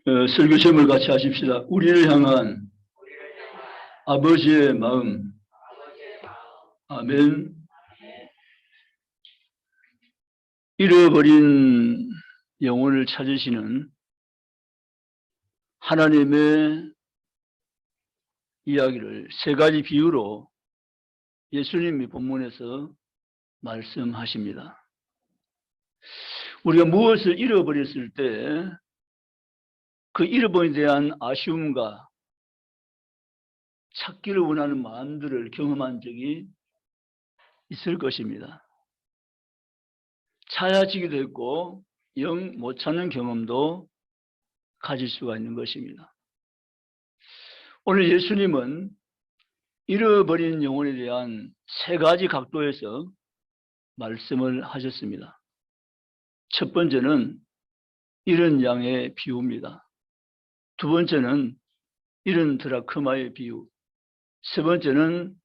설교 제목을 같이 하십시다. 우리를 향한 아버지의 마음. 아멘. 잃어버린 영혼을 찾으시는 하나님의 이야기를 세 가지 비유로 예수님이 본문에서 말씀하십니다. 우리가 무엇을 잃어버렸을 때 그 잃어버림에 대한 아쉬움과 찾기를 원하는 마음들을 경험한 적이 있을 것입니다. 찾아지기도 했고 영 못 찾는 경험도 가질 수가 있는 것입니다. 오늘 예수님은 잃어버린 영혼에 대한 세 가지 각도에서 말씀을 하셨습니다. 첫 번째는 잃은 양의 비유입니다. 두 번째는 잃은 드라크마의 비유, 세 번째는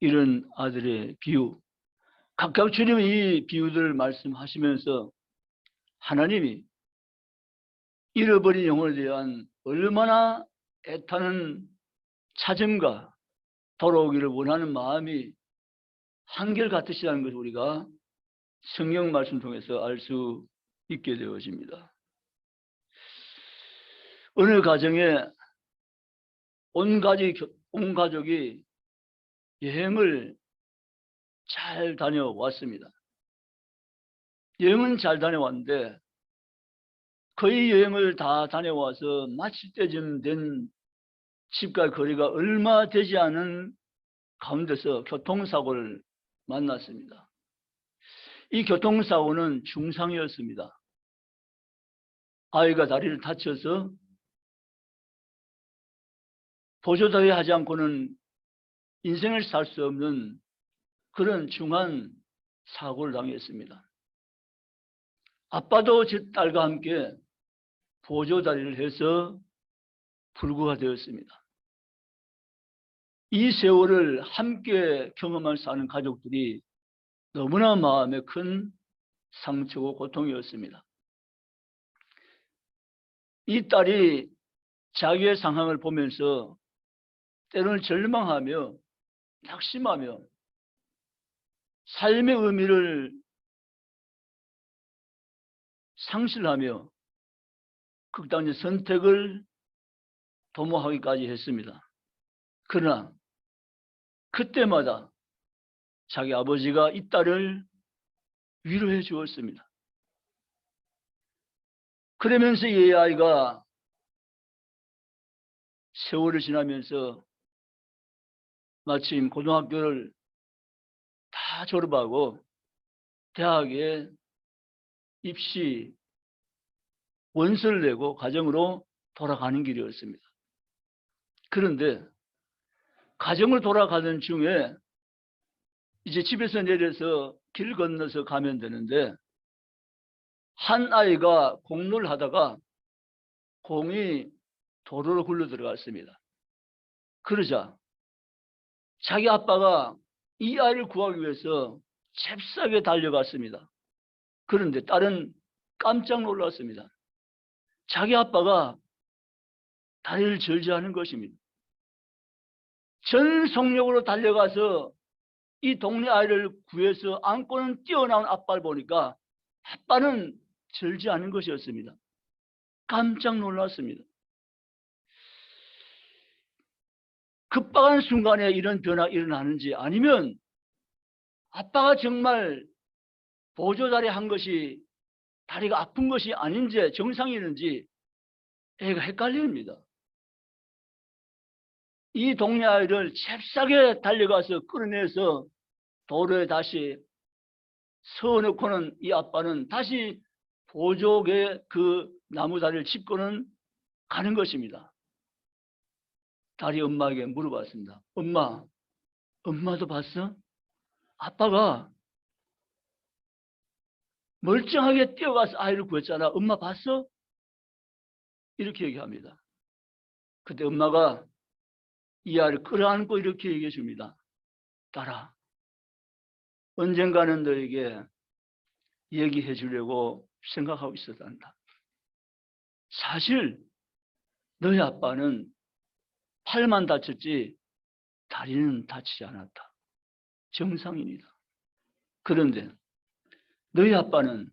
잃은 아들의 비유. 각각 주님은 이 비유들을 말씀하시면서 하나님이 잃어버린 영혼에 대한 얼마나 애타는 찾음과 돌아오기를 원하는 마음이 한결같으시다는 것을 우리가 성경 말씀 통해서 알 수 있게 되어집니다. 어느 가정에 온 가족이 여행을 잘 다녀왔습니다. 여행은 잘 다녀왔는데 거의 여행을 다 다녀와서 마칠 때쯤 된 집과 거리가 얼마 되지 않은 가운데서 교통사고를 만났습니다. 이 교통사고는 중상이었습니다. 아이가 다리를 다쳐서 보조다리 하지 않고는 인생을 살 수 없는 그런 중한 사고를 당했습니다. 아빠도 딸과 함께 보조다리를 해서 불구가 되었습니다. 이 세월을 함께 경험할 사는 가족들이 너무나 마음에 큰 상처고 고통이었습니다. 이 딸이 자기의 상황을 보면서 때로는 절망하며 낙심하며 삶의 의미를 상실하며 극단적 선택을 도모하기까지 했습니다. 그러나 그때마다 자기 아버지가 이 딸을 위로해 주었습니다. 그러면서 이 아이가 세월을 지나면서 마침 고등학교를 다 졸업하고 대학에 입시 원서를 내고 가정으로 돌아가는 길이었습니다. 그런데 가정을 돌아가는 중에 이제 집에서 내려서 길 건너서 가면 되는데 한 아이가 공놀이를 하다가 공이 도로로 굴러 들어갔습니다. 그러자 자기 아빠가 이 아이를 구하기 위해서 잽싸게 달려갔습니다. 그런데 딸은 깜짝 놀랐습니다. 자기 아빠가 다리를 절제하는 것입니다. 전 속력으로 달려가서 이 동네 아이를 구해서 안고는 뛰어나온 아빠를 보니까 아빠는 절제하는 것이었습니다. 깜짝 놀랐습니다. 급박한 순간에 이런 변화가 일어나는지 아니면 아빠가 정말 보조다리 한 것이 다리가 아픈 것이 아닌지 정상이었는지 애가 헷갈립니다. 이 동네 아이를 잽싸게 달려가서 끌어내서 도로에 다시 세워놓고는 이 아빠는 다시 보조개 그 나무다리를 짚고는 가는 것입니다. 딸이 엄마에게 물어봤습니다. 엄마, 엄마도 봤어? 아빠가 멀쩡하게 뛰어가서 아이를 구했잖아. 엄마 봤어? 이렇게 얘기합니다. 그때 엄마가 이 아이를 끌어안고 이렇게 얘기해 줍니다. 딸아, 언젠가는 너에게 얘기해 주려고 생각하고 있었단다. 사실 너희 아빠는 팔만 다쳤지 다리는 다치지 않았다. 정상인이다. 그런데 너희 아빠는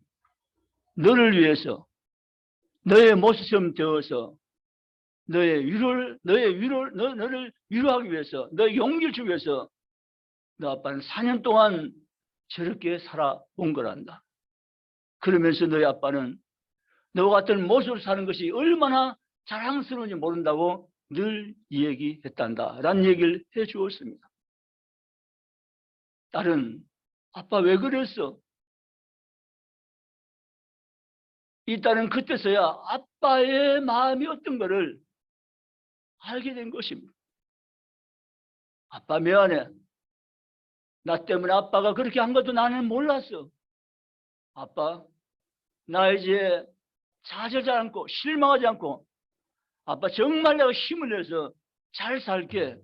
너를 위해서 너의 모습처럼 되어서 너를 위로하기 위해서, 너의 용기를 주기 위해서 너 아빠는 4년 동안 저렇게 살아온 거란다. 그러면서 너희 아빠는 너와 같은 모습으로 사는 것이 얼마나 자랑스러운지 모른다고 늘 얘기했단다 라는 얘기를 해 주었습니다. 딸은 아빠 왜 그랬어? 이 딸은 그때서야 아빠의 마음이 어떤 거를 알게 된 것입니다. 아빠 미안해. 나 때문에 아빠가 그렇게 한 것도 나는 몰랐어. 아빠, 나 이제 좌절하지 않고 실망하지 않고 아빠 정말 내가 힘을 내서 잘 살게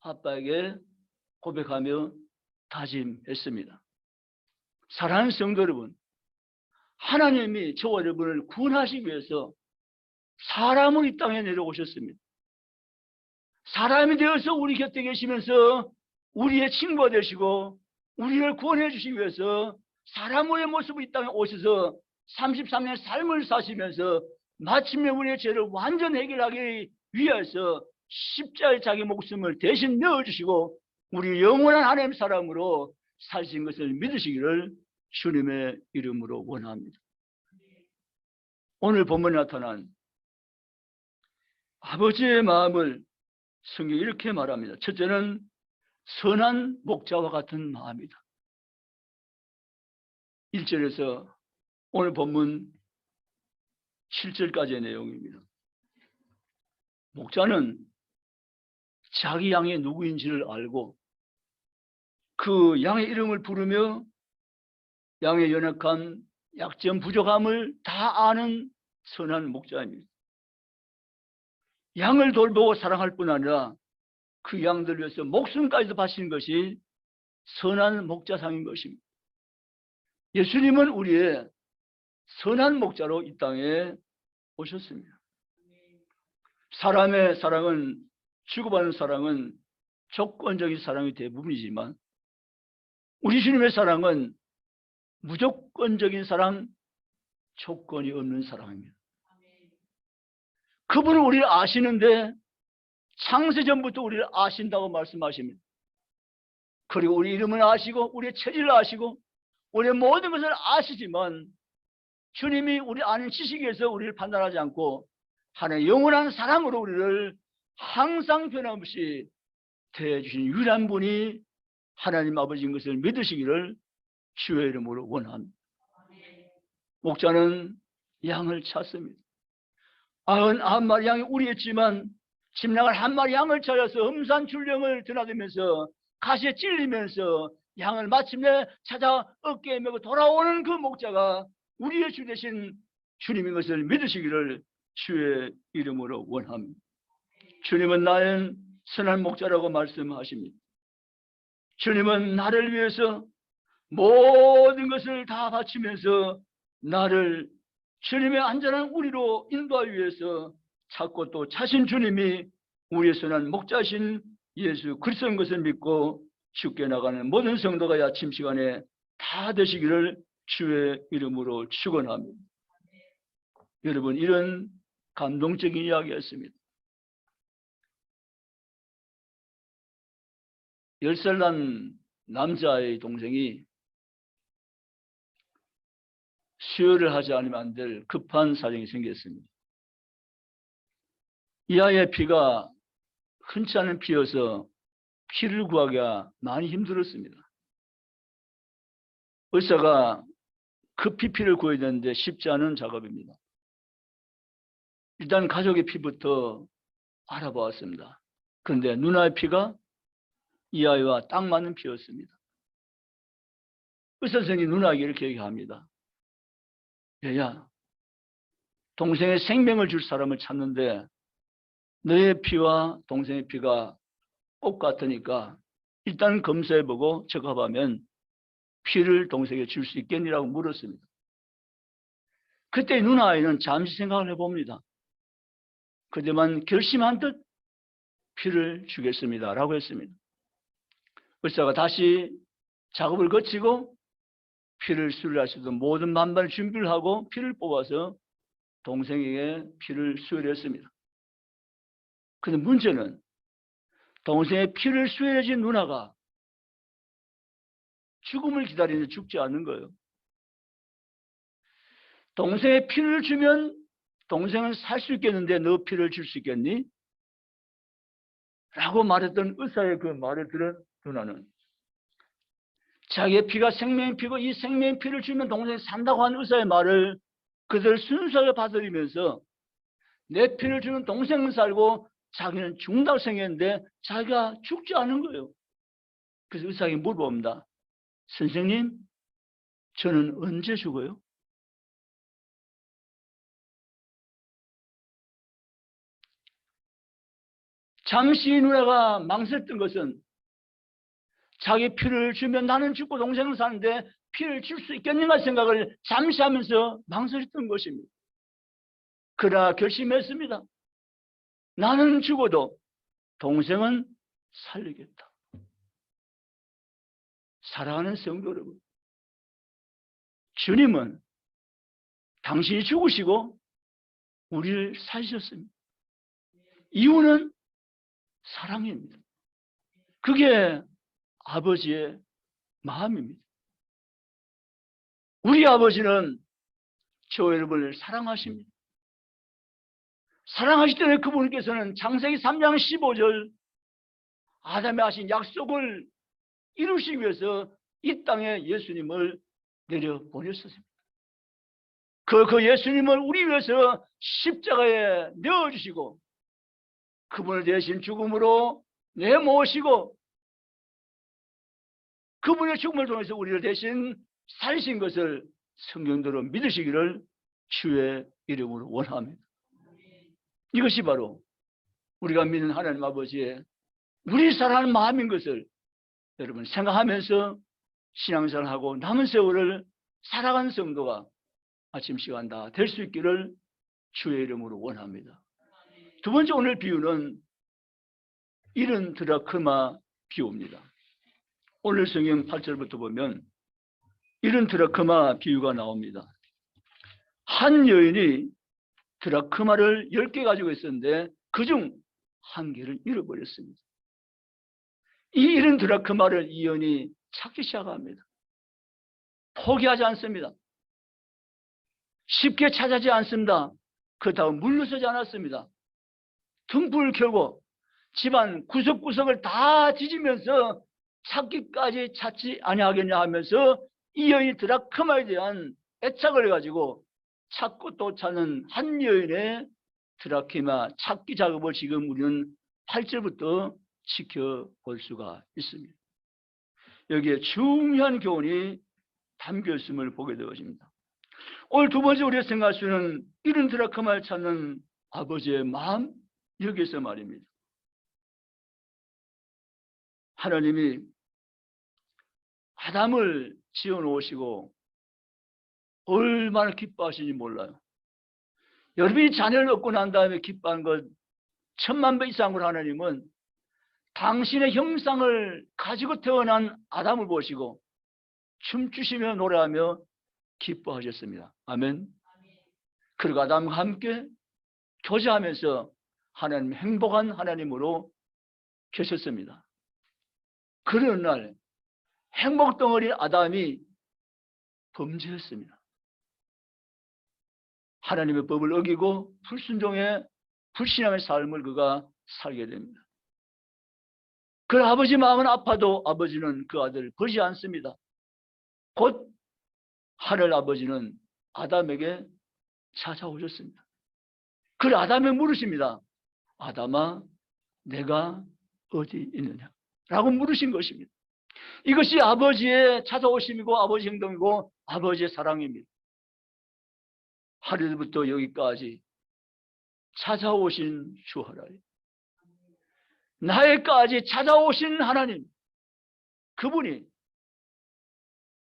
아빠에게 고백하며 다짐했습니다. 사랑하는 성도 여러분, 하나님이 저와 여러분을 구원하시기 위해서 사람을 이 땅에 내려오셨습니다. 사람이 되어서 우리 곁에 계시면서 우리의 친구가 되시고 우리를 구원해 주시기 위해서 사람의 모습으로 이 땅에 오셔서 33년 삶을 사시면서 마침내 우리의 죄를 완전 해결하기 위해서 십자가에 자기 목숨을 대신 내어주시고 우리 영원한 하나님 사람으로 사신 것을 믿으시기를 주님의 이름으로 원합니다. 오늘 본문에 나타난 아버지의 마음을 성경이 이렇게 말합니다. 첫째는 선한 목자와 같은 마음이다. 1절에서 오늘 본문 7절까지의 내용입니다. 목자는 자기 양이 누구인지를 알고 그 양의 이름을 부르며 양의 연약함, 약점, 부족함을 다 아는 선한 목자입니다. 양을 돌보고 사랑할 뿐 아니라 그 양들 위해서 목숨까지도 바치는 것이 선한 목자상인 것입니다. 예수님은 우리의 선한 목자로 이 땅에 오셨습니다. 사람의 사랑은, 주고받는 사랑은 조건적인 사랑이 대부분이지만 우리 주님의 사랑은 무조건적인 사랑, 조건이 없는 사랑입니다. 그분은 우리를 아시는데 창세전부터 우리를 아신다고 말씀하십니다. 그리고 우리 이름을 아시고 우리의 체질을 아시고 우리의 모든 것을 아시지만 주님이 우리 아는 지식에서 우리를 판단하지 않고 하나님의 영원한 사랑으로 우리를 항상 변함없이 대해주신 유일한 분이 하나님 아버지인 것을 믿으시기를 주의 이름으로 원합니다. 목자는 양을 찾습니다. 91마리 양이 우리였지만 집나갈 한 마리 양을 찾아서 험산 출령을 드나들면서 가시에 찔리면서 양을 마침내 찾아 어깨에 메고 돌아오는 그 목자가 우리의 주 되신 주님인 것을 믿으시기를 주의 이름으로 원합니다. 주님은 나의 선한 목자라고 말씀하십니다. 주님은 나를 위해서 모든 것을 다 바치면서 나를 주님의 안전한 우리로 인도하기 위해서 찾고 또 자신 주님이 우리의 선한 목자신 예수 그리스도인 것을 믿고 죽게 나가는 모든 성도가 이 아침 시간에 다 되시기를 주의 이름으로 축원합니다. 여러분, 이런 감동적인 이야기였습니다. 10살 난 남자의 동생이 수혈을 하지 않으면 안 될 급한 사정이 생겼습니다. 이 아이의 피가 흔치 않은 피여서 피를 구하기가 많이 힘들었습니다. 의사가 급히 피를 구해야 되는데 쉽지 않은 작업입니다. 일단 가족의 피부터 알아보았습니다. 그런데 누나의 피가 이 아이와 딱 맞는 피였습니다. 의사 선생님이 누나에게 이렇게 얘기합니다. 얘야, 동생의 생명을 줄 사람을 찾는데 너의 피와 동생의 피가 똑같으니까 일단 검사해보고 적합하면 피를 동생에게 줄 수 있겠니라고 물었습니다. 그때 누나아이는 잠시 생각을 해봅니다. 그대만 결심한 듯 피를 주겠습니다 라고 했습니다. 의사가 다시 작업을 거치고 피를 수혈할 수 있는 모든 만반의 준비를 하고 피를 뽑아서 동생에게 피를 수혈했습니다. 그런데 문제는 동생의 피를 수혈해준 누나가 죽음을 기다리는데 죽지 않는 거예요. 동생의 피를 주면 동생은 살 수 있겠는데 너 피를 줄 수 있겠니? 라고 말했던 의사의 그 말을 들은 누나는 자기의 피가 생명의 피고 이 생명의 피를 주면 동생이 산다고 한 의사의 말을 그들 순수하게 받아들이면서 내 피를 주는 동생은 살고 자기는 죽는다고 생각했는데 자기가 죽지 않은 거예요. 그래서 의사에게 물어봅니다. 선생님, 저는 언제 죽어요? 잠시 누나가 망설였던 것은 자기 피를 주면 나는 죽고 동생은 사는데 피를 줄 수 있겠는가 생각을 잠시 하면서 망설였던 것입니다. 그러나 결심했습니다. 나는 죽어도 동생은 살리겠다. 사랑하는 성도 여러분, 주님은 당신이 죽으시고 우리를 살리셨습니다. 이유는 사랑입니다. 그게 아버지의 마음입니다. 우리 아버지는 저 여러분을 사랑하십니다. 사랑하시기 때문에 그분께서는 창세기 3장 15절 아담이 하신 약속을 이루시기 위해서 이 땅에 예수님을 내려보내셨습니다. 그 예수님을 우리 위해서 십자가에 내어주시고 그분을 대신 죽음으로 내모시고 그분의 죽음을 통해서 우리를 대신 살리신 것을 성경대로 믿으시기를 주의 이름으로 원합니다. 이것이 바로 우리가 믿는 하나님 아버지의 우리 사랑하는 마음인 것을 여러분 생각하면서 신앙생활하고 남은 세월을 살아가는 성도가 아침 시간 다 될 수 있기를 주의 이름으로 원합니다. 두 번째 오늘 비유는 이른 드라크마 비유입니다. 오늘 성경 8절부터 보면 이른 드라크마 비유가 나옵니다. 한 여인이 드라크마를 10개 가지고 있었는데 그중 한 개를 잃어버렸습니다. 이 잃은 드라크마를 이 여인이 찾기 시작합니다. 포기하지 않습니다. 쉽게 찾아지 않습니다. 그렇다고 물러서지 않았습니다. 등불을 켜고 집안 구석구석을 다 뒤지면서 찾기까지 찾지 아니하겠냐 하면서 이 여인이 드라크마에 대한 애착을 해가지고 찾고 또 찾는 한 여인의 드라크마 찾기 작업을 지금 우리는 8절부터 지켜볼 수가 있습니다. 여기에 중요한 교훈이 담겨 있음을 보게 되어집니다. 오늘 두 번째 우리가 생각할 수 있는 이른 드라크마를 찾는 아버지의 마음, 여기서 말입니다. 하나님이 아담을 지어 놓으시고 얼마나 기뻐하시는지 몰라요. 여러분이 자녀를 얻고 난 다음에 기뻐하는 것 1000만 배 이상으로 하나님은 당신의 형상을 가지고 태어난 아담을 보시고 춤추시며 노래하며 기뻐하셨습니다. 아멘. 그리고 아담과 함께 교제하면서 하나님 행복한 하나님으로 계셨습니다. 그런 날 행복 덩어리 아담이 범죄했습니다. 하나님의 법을 어기고 불순종의 불신앙의 삶을 그가 살게 됩니다. 그 아버지 마음은 아파도 아버지는 그 아들을 버리지 않습니다. 곧 하늘 아버지는 아담에게 찾아오셨습니다. 그 아담에 물으십니다. 아담아, 내가 어디 있느냐? 라고 물으신 것입니다. 이것이 아버지의 찾아오심이고 아버지 행동이고 아버지의 사랑입니다. 하루부터 여기까지 찾아오신 주 하나님, 나에까지 찾아오신 하나님, 그분이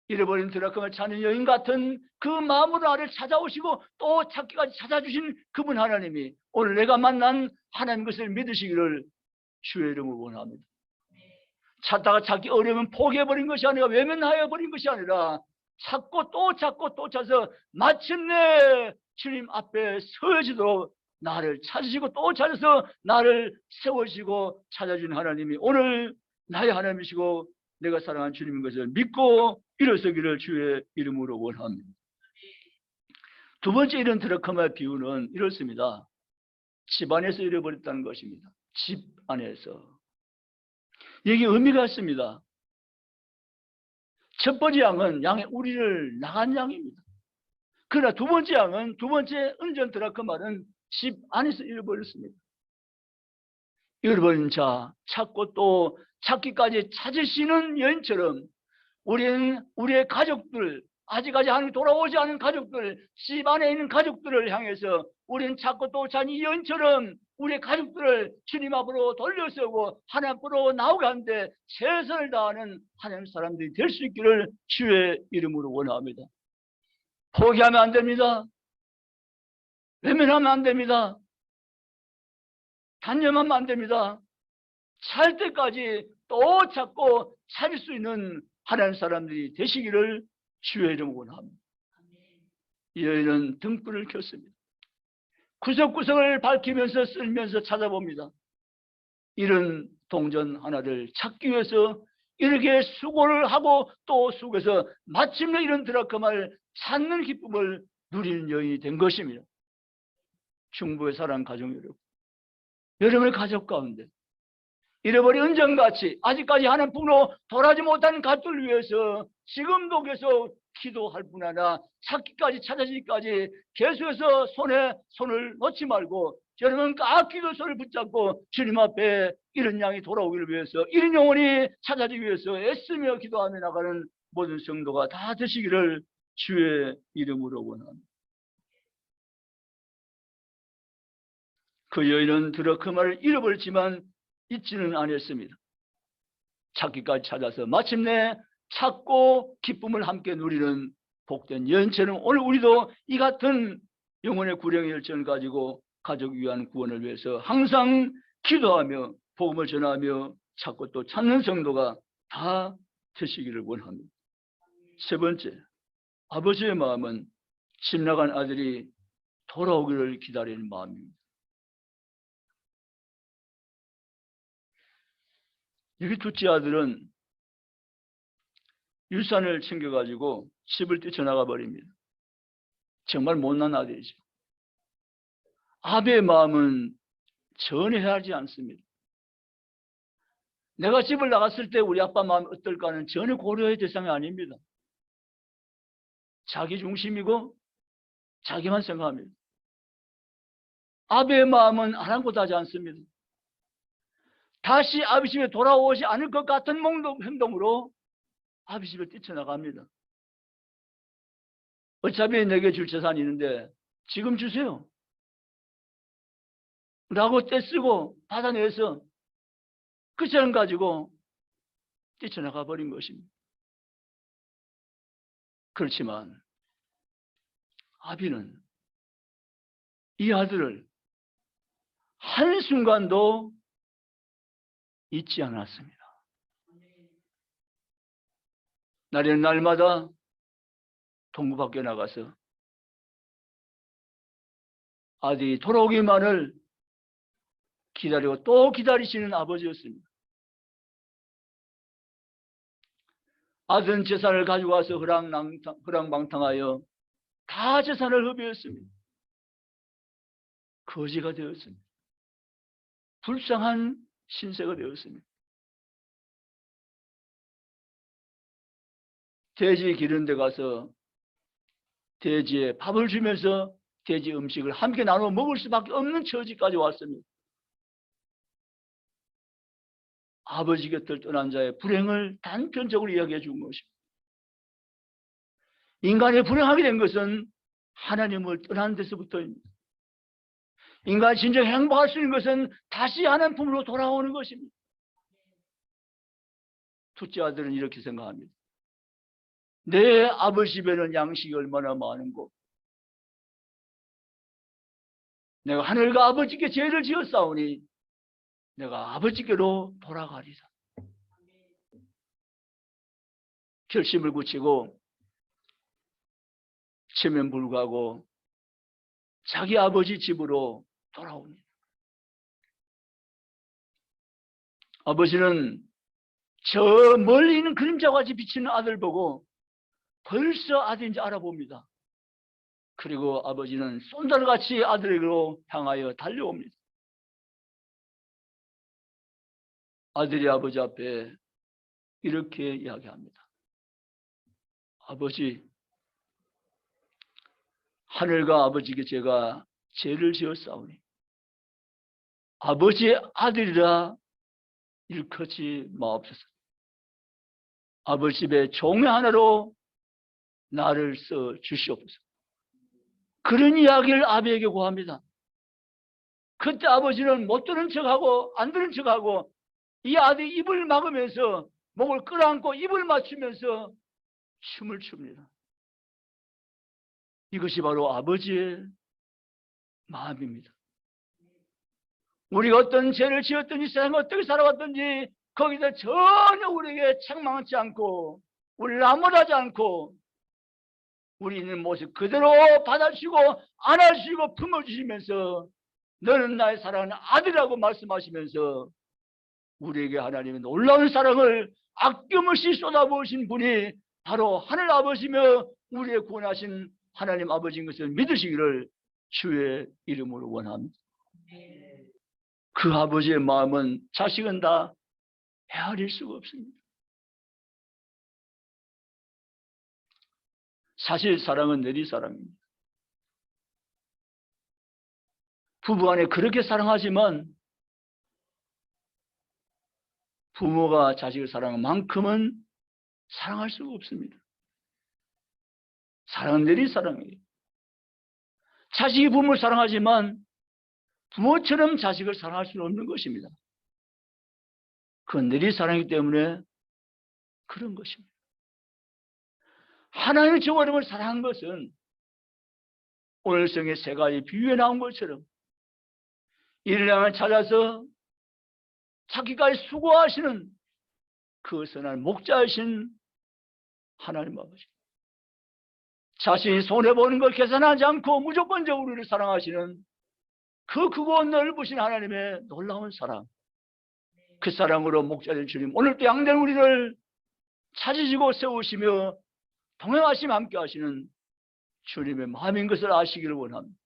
잃어버린 드라크마를 찾는 여인 같은 그 마음으로 나를 찾아오시고 또 찾기까지 찾아주신 그분 하나님이 오늘 내가 만난 하나님 것을 믿으시기를 주의 이름으로 원합니다. 찾다가 찾기 어려우면 포기해버린 것이 아니라 외면하여버린 것이 아니라 찾고 또 찾아서 마침내 주님 앞에 서지도록 나를 찾으시고 또 찾아서 나를 세우시고 찾아준 하나님이 오늘 나의 하나님이시고 내가 사랑하는 주님인 것을 믿고 일어서기를 주의 이름으로 원합니다. 두 번째 이런 드라크마의 비유는 이렇습니다. 집 안에서 잃어버렸다는 것입니다. 집 안에서. 여기 의미가 있습니다. 첫 번째 양은 양의 우리를 나간 양입니다. 그러나 두 번째 양은 두 번째 은전 드라크마는 집 안에서 잃어버렸습니다. 잃어버린 자 찾고 또 찾기까지 찾으시는 여인처럼 우리는 우리의 가족들, 아직까지 하나님 돌아오지 않은 가족들, 집 안에 있는 가족들을 향해서 우리는 찾고 또 찾는 이 여인처럼 우리의 가족들을 주님 앞으로 돌려세우고 하나님 앞으로 나오게 하는데 최선을 다하는 하나님 사람들이 될 수 있기를 주의 이름으로 원합니다. 포기하면 안 됩니다. 외면하면 안 됩니다. 단념하면 안 됩니다. 찾을 때까지 또 찾고 찾을 수 있는 하나님 사람들이 되시기를 주의 이름으로 원합니다. 이 여인은 등불을 켰습니다. 구석구석을 밝히면서 쓸면서 찾아봅니다. 이런 동전 하나를 찾기 위해서 이렇게 수고를 하고 또 수고해서 마침내 이런 드라크마를 찾는 기쁨을 누리는 여인이 된 것입니다. 중부의 사랑하는 가족 여러분, 여러분의 가족 가운데 잃어버린 은정같이 아직까지 하나님 품으로 돌아오지 못하는 가족들을 위해서 지금도 계속 기도할 뿐 아니라 찾기까지 찾아지기까지 계속해서 손에 손을 놓지 말고 여러분 기도 손을 붙잡고 주님 앞에 이런 양이 돌아오기를 위해서 이런 영혼이 찾아지기 위해서 애쓰며 기도하며 나가는 모든 성도가 다 되시기를 주의 이름으로 원합니다. 그 여인은 드라크마를 잃어버렸지만 잊지는 않았습니다. 찾기까지 찾아서 마침내 찾고 기쁨을 함께 누리는 복된 여인처럼 오늘 우리도 이 같은 영혼의 구령의 열정을 가지고 가족을 위한 구원을 위해서 항상 기도하며 복음을 전하며 찾고 또 찾는 성도가 다 되시기를 원합니다. 세 번째, 아버지의 마음은 집 나간 아들이 돌아오기를 기다리는 마음입니다. 여기 둘째 아들은 유산을 챙겨가지고 집을 뛰쳐나가 버립니다. 정말 못난 아들이죠. 아버의 마음은 전혀 헤아리지 않습니다. 내가 집을 나갔을 때 우리 아빠 마음이 어떨까는 전혀 고려의 대상이 아닙니다. 자기 중심이고 자기만 생각합니다. 아버의 마음은 아랑곳하지 않습니다. 다시 아버지 집에 돌아오지 않을 것 같은 행동으로 아버지 집에 뛰쳐나갑니다. 어차피 내게 줄 재산이 있는데 지금 주세요 라고 떼쓰고 받아내서 그 재산 가지고 뛰쳐나가 버린 것입니다. 그렇지만 아비는 이 아들을 한순간도 잊지 않았습니다. 날에는 날마다 동구 밖에 나가서 아들이 돌아오기만을 기다리고 또 기다리시는 아버지였습니다. 아들은 재산을 가지고 와서 허랑방탕하여 다 재산을 흡입했습니다. 거지가 되었습니다. 불쌍한 신세가 되었습니다. 돼지 기른 데 가서 돼지에 밥을 주면서 돼지 음식을 함께 나눠 먹을 수밖에 없는 처지까지 왔습니다. 아버지 곁을 떠난 자의 불행을 단편적으로 이야기해 준 것입니다. 인간이 불행하게 된 것은 하나님을 떠난 데서부터입니다. 인간이 진정 행복할 수 있는 것은 다시 하나님 품으로 돌아오는 것입니다. 둘째 아들은 이렇게 생각합니다. 내 아버지 집에는 양식이 얼마나 많은고, 내가 하늘과 아버지께 죄를 지었사오니 내가 아버지께로 돌아가리라. 결심을 굳히고 체면불구하고 자기 아버지 집으로 돌아옵니다. 아버지는 저 멀리 있는 그림자같이 비치는 아들 보고 벌써 아들인지 알아봅니다. 그리고 아버지는 쏜달같이 아들에게로 향하여 달려옵니다. 아들이 아버지 앞에 이렇게 이야기합니다. 아버지, 하늘과 아버지께 제가 죄를 지었사오니 아버지의 아들이라 일컫지 마옵소서. 아버지 집에 종의 하나로 나를 써 주시옵소서. 그런 이야기를 아버지에게 구합니다. 그때 아버지는 못 들은 척하고 안 들은 척하고 이 아들이 입을 막으면서 목을 끌어안고 입을 맞추면서 춤을 춥니다. 이것이 바로 아버지의 마음입니다. 우리가 어떤 죄를 지었든지 세상에 어떻게 살아왔든지 거기서 전혀 우리에게 책망하지 않고 우리를 나무라지 않고 우리 있는 모습 그대로 받아주시고 안아주시고 품어주시면서 너는 나의 사랑하는 아들이라고 말씀하시면서 우리에게 하나님의 놀라운 사랑을 아낌없이 쏟아부으신 분이 바로 하늘 아버지며 우리의 구원하신 하나님 아버지인 것을 믿으시기를 주의 이름으로 원합니다. 그 아버지의 마음은 자식은 다 헤아릴 수가 없습니다. 사실 사랑은 내리사랑입니다. 부부간에 그렇게 사랑하지만 부모가 자식을 사랑한 만큼은 사랑할 수가 없습니다. 사랑은 내리사랑이에요. 자식이 부모를 사랑하지만 부모처럼 자식을 사랑할 수는 없는 것입니다. 그건 내리사랑이기 때문에 그런 것입니다. 하나님의 저와 사랑한 것은 오늘 성의 세 가지 비유에 나온 것처럼 이를 향해 찾아서 찾기까지 수고하시는 그 선한 목자이신 하나님 아버지, 자신이 손해보는 걸 계산하지 않고 무조건적으로 우리를 사랑하시는 그 크고 넓으신 하나님의 놀라운 사랑, 그 사랑으로 목자된 주님, 오늘도 양된 우리를 찾으시고 세우시며 동행하시며 함께 하시는 주님의 마음인 것을 아시기를 원합니다.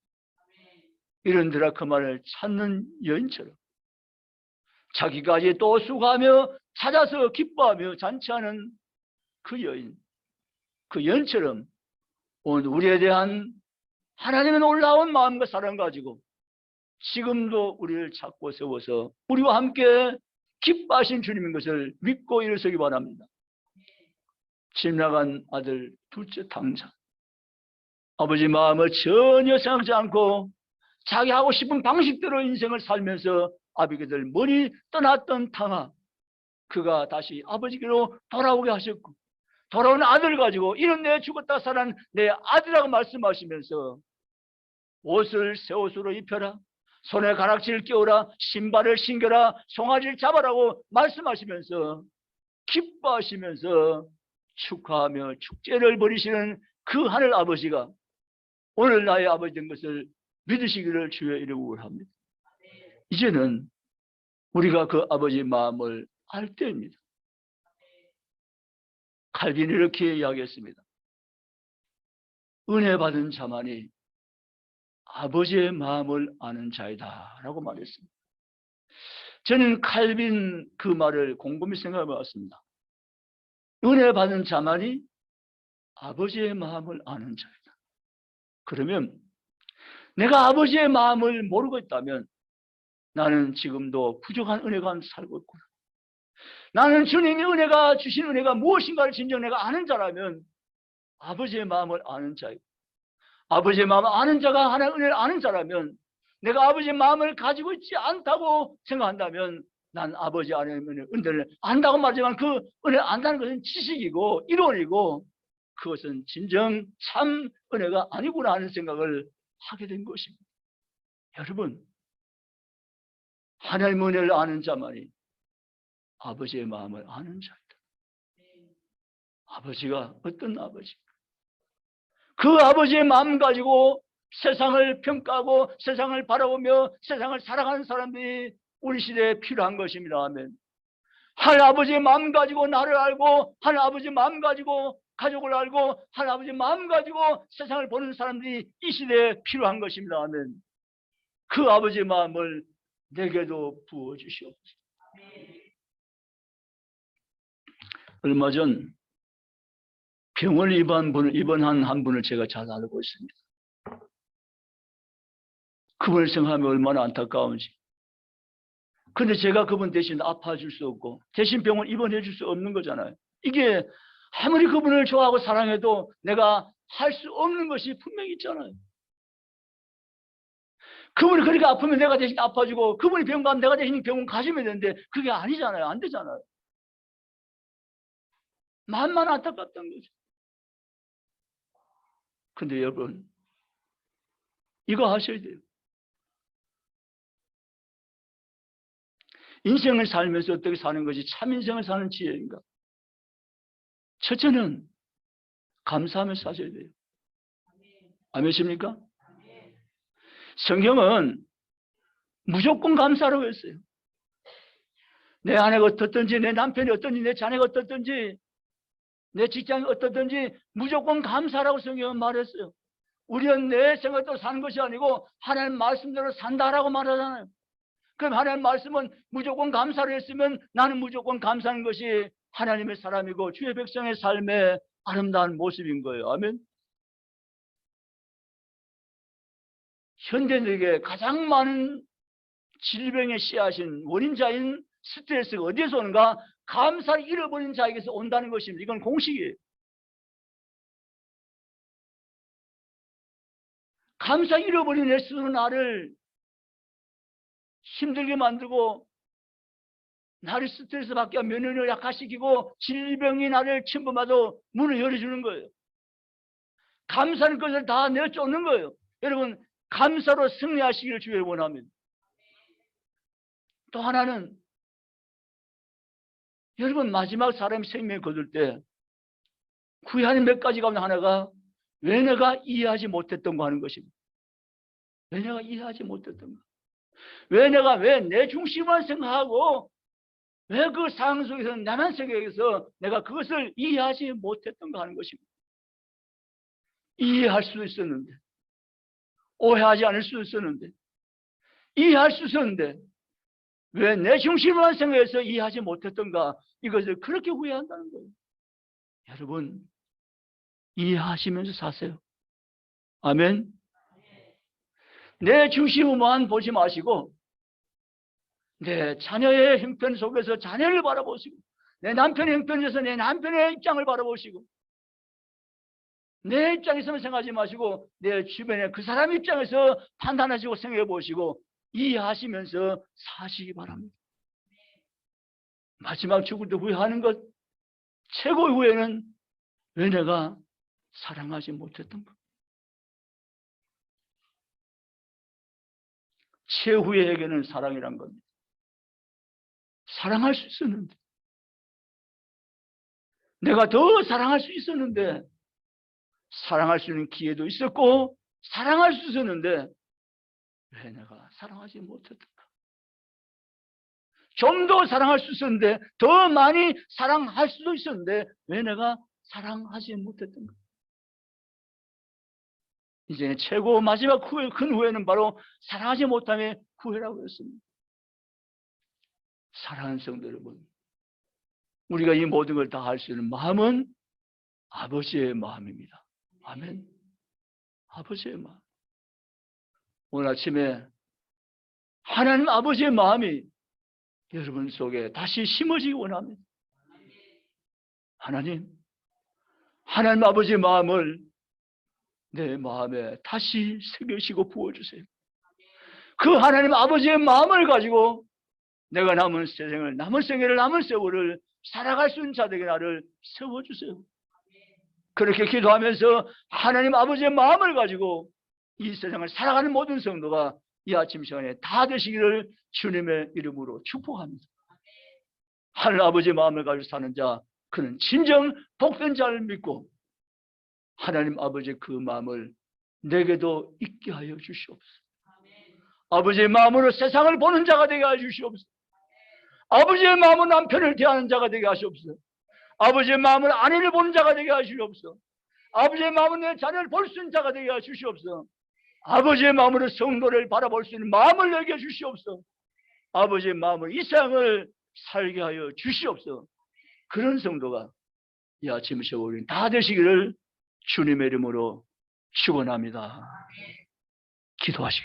이런 드라크마를 찾는 여인처럼 자기까지 또 수고하며 찾아서 기뻐하며 잔치하는 그 여인, 그 여인처럼 오늘 우리에 대한 하나님의 놀라운 마음과 사랑 가지고 지금도 우리를 찾고 세워서 우리와 함께 기뻐하신 주님인 것을 믿고 일어서기 바랍니다. 집 나간 아들 둘째 탕자, 아버지 마음을 전혀 생각지 않고 자기 하고 싶은 방식대로 인생을 살면서 아비게들 머리 떠났던 탕아, 그가 다시 아버지께로 돌아오게 하셨고 돌아온 아들을 가지고 이는 내 죽었다 살아난 내 아들이라고 말씀하시면서 옷을 새 옷으로 입혀라, 손에 가락지를 끼워라, 신발을 신겨라, 송아지를 잡아라고 말씀하시면서 기뻐하시면서 축하하며 축제를 벌이시는 그 하늘 아버지가 오늘 나의 아버지 된 것을 믿으시기를 주의 이름으로 합니다. 이제는 우리가 그 아버지의 마음을 알 때입니다. 칼빈이 이렇게 이야기했습니다. 은혜 받은 자만이 아버지의 마음을 아는 자이다 라고 말했습니다. 저는 칼빈 그 말을 곰곰이 생각해 봤습니다. 은혜 받은 자만이 아버지의 마음을 아는 자이다. 그러면 내가 아버지의 마음을 모르고 있다면 나는 지금도 부족한 은혜 가운데 살고 있구나. 나는 주님의 은혜가 주신 은혜가 무엇인가를 진정 내가 아는 자라면 아버지의 마음을 아는 자이고, 아버지의 마음을 아는 자가 하나의 은혜를 아는 자라면 내가 아버지의 마음을 가지고 있지 않다고 생각한다면 난 아버지 안에 은혜를 안다고 말하지만 그 은혜를 안다는 것은 지식이고 이론이고 그것은 진정 참 은혜가 아니구나 하는 생각을 하게 된 것입니다. 여러분, 하나님의 은혜를 아는 자만이 아버지의 마음을 아는 자이다. 아버지가 어떤 아버지인가? 그 아버지의 마음 가지고 세상을 평가하고 세상을 바라보며 세상을 살아가는 사람들이 우리 시대에 필요한 것입니다. 아멘. 하나님 아버지의 마음 가지고 나를 알고 하나님 아버지의 마음 가지고 가족을 알고 하나님 아버지의 마음 가지고 세상을 보는 사람들이 이 시대에 필요한 것입니다. 아멘. 그 아버지의 마음을 내게도 부어주시옵소서. 얼마 전 병원에 입원한 한 분을 제가 잘 알고 있습니다. 그분을 생각하면 얼마나 안타까운지. 근데 제가 그분 대신 아파줄 수 없고 대신 병원 입원해 줄 수 없는 거잖아요. 이게 아무리 그분을 좋아하고 사랑해도 내가 할 수 없는 것이 분명히 있잖아요. 그분이 그렇게 아프면 내가 대신 아파주고 그분이 병원 가면 내가 대신 병원 가시면 되는데 그게 아니잖아요. 안 되잖아요. 마음만 안타깝다는 거죠. 근데 여러분, 이거 하셔야 돼요. 인생을 살면서 어떻게 사는 것이 참 인생을 사는 지혜인가? 첫째는 감사하면서 사셔야 돼요. 아멘이십니까? 성경은 무조건 감사라고 했어요. 내 아내가 어떻든지 내 남편이 어떤지 내 자녀가 어떻든지 내 직장이 어떻든지 무조건 감사라고 성경은 말했어요. 우리는 내 생각대로 사는 것이 아니고 하나님 말씀대로 산다라고 말하잖아요. 그럼 하나님 말씀은 무조건 감사를 했으면 나는 무조건 감사하는 것이 하나님의 사람이고 주의 백성의 삶의 아름다운 모습인 거예요. 아멘. 현대인에게 가장 많은 질병의 씨앗인 원인자인 스트레스가 어디에서 오는가? 감사를 잃어버린 자에게서 온다는 것입니다. 이건 공식이에요. 감사 잃어버린 내 스스로 나를 힘들게 만들고 나를 스트레스 받게 하고 면역력을 약화시키고 질병이 나를 침범하도 문을 열어주는 거예요. 감사는 것을 다 내쫓는 거예요. 여러분, 감사로 승리하시기를 주의 원합니다. 또 하나는 여러분, 마지막 사람이 생명을 거둘 때 구애하는 몇 가지 가운데 하나가 왜 내가 이해하지 못했던 거 하는 것입니다. 왜 내가 이해하지 못했던 거? 왜 내 중심만 생각하고 왜 그 상황 속에서 나만 생각해서 내가 그것을 이해하지 못했던 거 하는 것입니다. 이해할 수도 있었는데 오해하지 않을 수도 있었는데 이해할 수 있었는데 왜 내 중심만 생각해서 이해하지 못했던가? 이것을 그렇게 후회한다는 거예요. 여러분, 이해하시면서 사세요. 아멘. 내 중심만 보지 마시고 내 자녀의 형편 속에서 자녀를 바라보시고 내 남편의 형편에서 내 남편의 입장을 바라보시고 내 입장에서만 생각하지 마시고 내 주변의 그 사람 입장에서 판단하시고 생각해 보시고 이해하시면서 사시기 바랍니다. 마지막 죽을 때 후회하는 것, 최고의 후회는 왜 내가 사랑하지 못했던 것. 최후의 해결은 사랑이란 겁니다. 사랑할 수 있었는데 내가 더 사랑할 수 있었는데 사랑할 수 있는 기회도 있었고 사랑할 수 있었는데 왜 내가 사랑하지 못했던가? 좀 더 사랑할 수 있었는데 더 많이 사랑할 수도 있었는데 왜 내가 사랑하지 못했던가? 이제 최고 마지막 후회, 큰 후회는 바로 사랑하지 못함의 후회라고 했습니다. 사랑하는 성도 여러분, 우리가 이 모든 걸 다 할 수 있는 마음은 아버지의 마음입니다. 아멘. 아버지의 마음. 오늘 아침에 하나님 아버지의 마음이 여러분 속에 다시 심어지기 원합니다. 하나님 아버지의 마음을 내 마음에 다시 새기시고 부어주세요. 그 하나님 아버지의 마음을 가지고 내가 남은 세월을 살아갈 수 있는 자들에게 나를 세워주세요. 그렇게 기도하면서 하나님 아버지의 마음을 가지고 이 세상을 살아가는 모든 성도가 이 아침 시간에 다 되시기를 주님의 이름으로 축복합니다. 하늘 아버지의 마음을 가지고 사는 자, 그는 진정 복된 자를 믿고 하나님 아버지의 그 마음을 내게도 있게 하여 주시옵소서. 아버지의 마음으로 세상을 보는 자가 되게 하여 주시옵소서. 아버지의 마음으로 남편을 대하는 자가 되게 하시옵소서. 아버지의 마음으로 아내를 보는 자가 되게 하시옵소서. 아버지의 마음으로 내 자녀를 볼 수 있는 자가 되게 하시옵소서. 아버지의 마음으로 성도를 바라볼 수 있는 마음을 내게 주시옵소서. 아버지의 마음으로 이 세상을 살게 하여 주시옵소서. 그런 성도가 이 아침 시간 우리 다 되시기를 주님의 이름으로 축원합니다. 기도하시겠습니다.